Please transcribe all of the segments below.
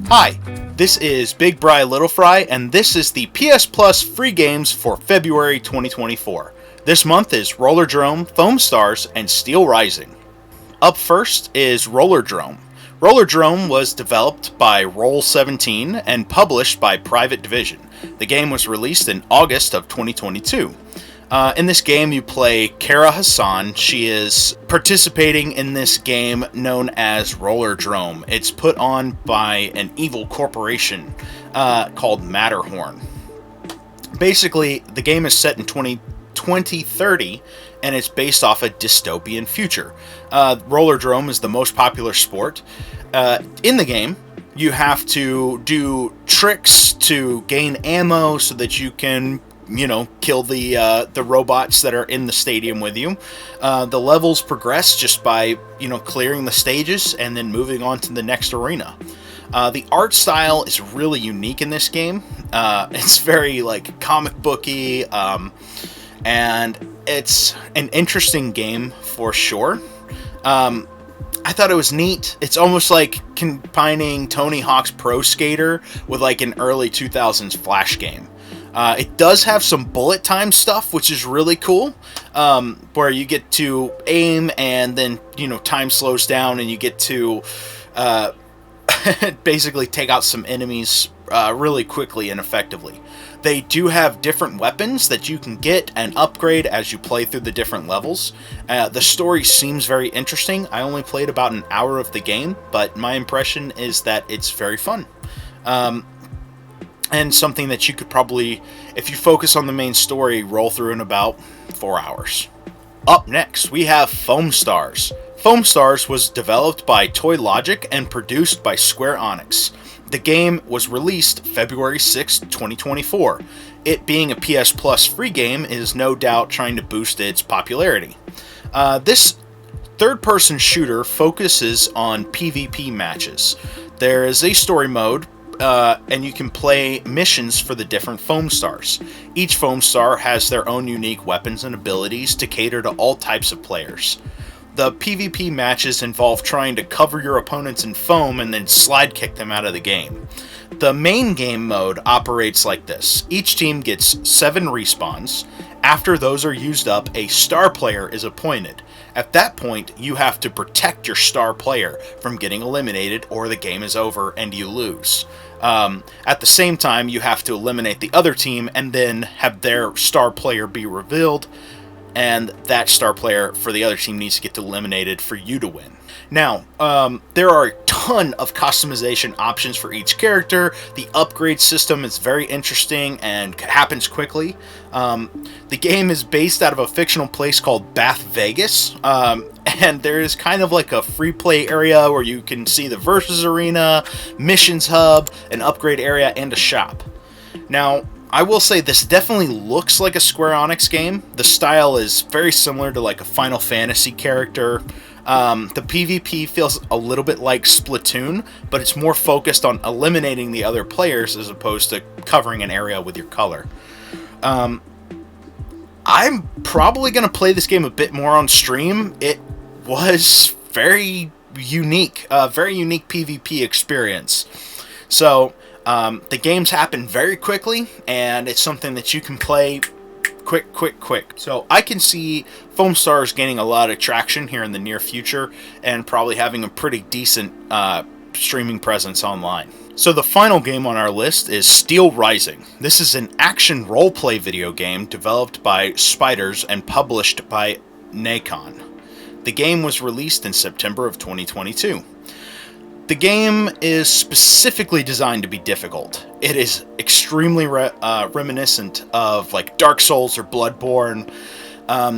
Hi, this is Big Bry Little Fry, and this is the PS Plus free games for February 2024. This month is RollerDrome, Foamstars, and Steelrising. Up first is RollerDrome. RollerDrome was developed by Roll17 and published by Private Division. The game was released in August of 2022. In this game, you play Kara Hassan. She is participating in this game known as RollerDrome. It's put on by an evil corporation called Matterhorn. Basically, the game is set in 2030, and it's based off a dystopian future. RollerDrome is the most popular sport. In the game, you have to do tricks to gain ammo so that you can kill the robots that are in the stadium with you. The levels progress just by, clearing the stages and then moving on to the next arena. The art style is really unique in this game. It's very, comic booky, and it's an interesting game for sure. I thought it was neat. It's almost like combining Tony Hawk's Pro Skater with, an early 2000s Flash game. It does have some bullet time stuff, which is really cool, where you get to aim and then, time slows down and you get to basically take out some enemies really quickly and effectively. They do have different weapons that you can get and upgrade as you play through the different levels. The story seems very interesting. I only played about an hour of the game, but my impression is that it's very fun. And something that you could probably, if you focus on the main story, roll through in about 4 hours. Up next, we have Foamstars. Foamstars was developed by Toy Logic and produced by Square Enix. The game was released February 6, 2024. It being a PS Plus free game is no doubt trying to boost its popularity. This third-person shooter focuses on PvP matches. There is a story mode, and you can play missions for the different Foamstars. Each Foamstar has their own unique weapons and abilities to cater to all types of players. The PvP matches involve trying to cover your opponents in foam and then slide kick them out of the game. The main game mode operates like this. Each team gets 7 respawns. After those are used up, a star player is appointed. At that point, you have to protect your star player from getting eliminated or the game is over and you lose. At the same time, you have to eliminate the other team and then have their star player be revealed, and that star player for the other team needs to get eliminated for you to win. Now, there are a ton of customization options for each character. The upgrade system is very interesting and happens quickly. The game is based out of a fictional place called Bath Vegas, and there is kind of like a free play area where you can see the Versus Arena, Missions Hub, an upgrade area, and a shop. Now, I will say this definitely looks like a Square Enix game. The style is very similar to like a Final Fantasy character. The PvP feels a little bit like Splatoon, but it's more focused on eliminating the other players as opposed to covering an area with your color. I'm probably going to play this game a bit more on stream. It was very unique PvP experience. So, the games happen very quickly, and it's something that you can play quick. So I can see Foamstars gaining a lot of traction here in the near future, and probably having a pretty decent streaming presence online. So the final game on our list is Steelrising. This is an action roleplay video game developed by Spiders and published by Nacon. The game was released in September of 2022. The game is specifically designed to be difficult. It is extremely reminiscent of like Dark Souls or Bloodborne.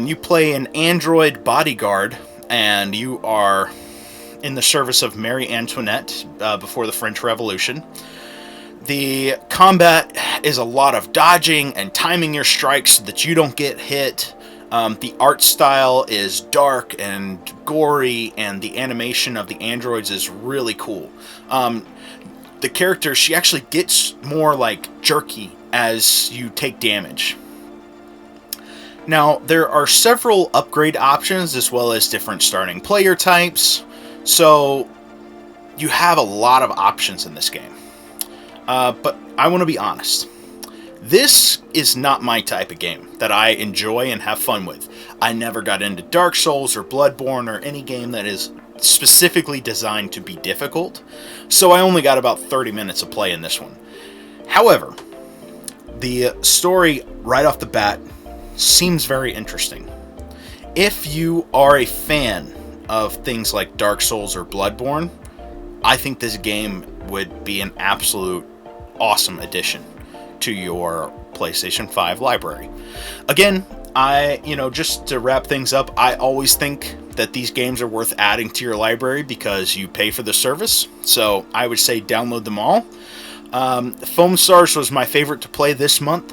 You play an android bodyguard, and you are in the service of Marie Antoinette before the French Revolution. The combat is a lot of dodging and timing your strikes so that you don't get hit. The art style is dark and gory, and the animation of the androids is really cool. The character, she actually gets more like jerky as you take damage. Now, there are several upgrade options as well as different starting player types. So, you have a lot of options in this game. But I want to be honest. This is not my type of game that I enjoy and have fun with. I never got into Dark Souls or Bloodborne or any game that is specifically designed to be difficult, so I only got about 30 minutes of play in this one. However, the story right off the bat seems very interesting. If you are a fan of things like Dark Souls or Bloodborne, I think this game would be an absolute awesome addition to your PlayStation 5 library. Again, just to wrap things up, I always think that these games are worth adding to your library because you pay for the service, so I would say download them all. Foamstars was my favorite to play this month,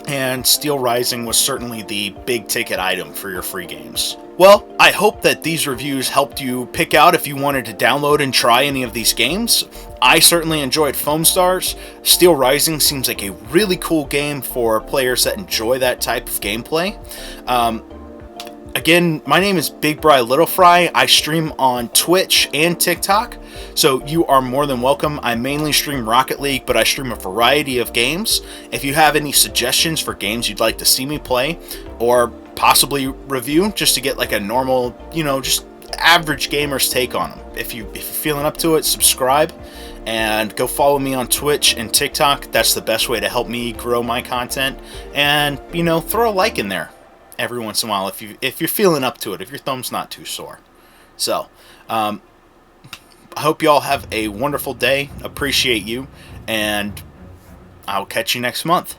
and Steelrising was certainly the big ticket item for your free games. Well, I hope that these reviews helped you pick out if you wanted to download and try any of these games. I certainly enjoyed Foamstars. Steelrising seems like a really cool game for players that enjoy that type of gameplay. Again, my name is Big Bry Little Fry. I stream on Twitch and TikTok, so you are more than welcome. I mainly stream Rocket League, but I stream a variety of games. If you have any suggestions for games you'd like to see me play, or possibly review, just to get like a normal, just average gamer's take on them. If you're feeling up to it, subscribe and go follow me on Twitch and TikTok. That's the best way to help me grow my content. And, throw a like in there every once in a while if you're feeling up to it, if your thumb's not too sore. So, I hope you all have a wonderful day. Appreciate you, and I'll catch you next month.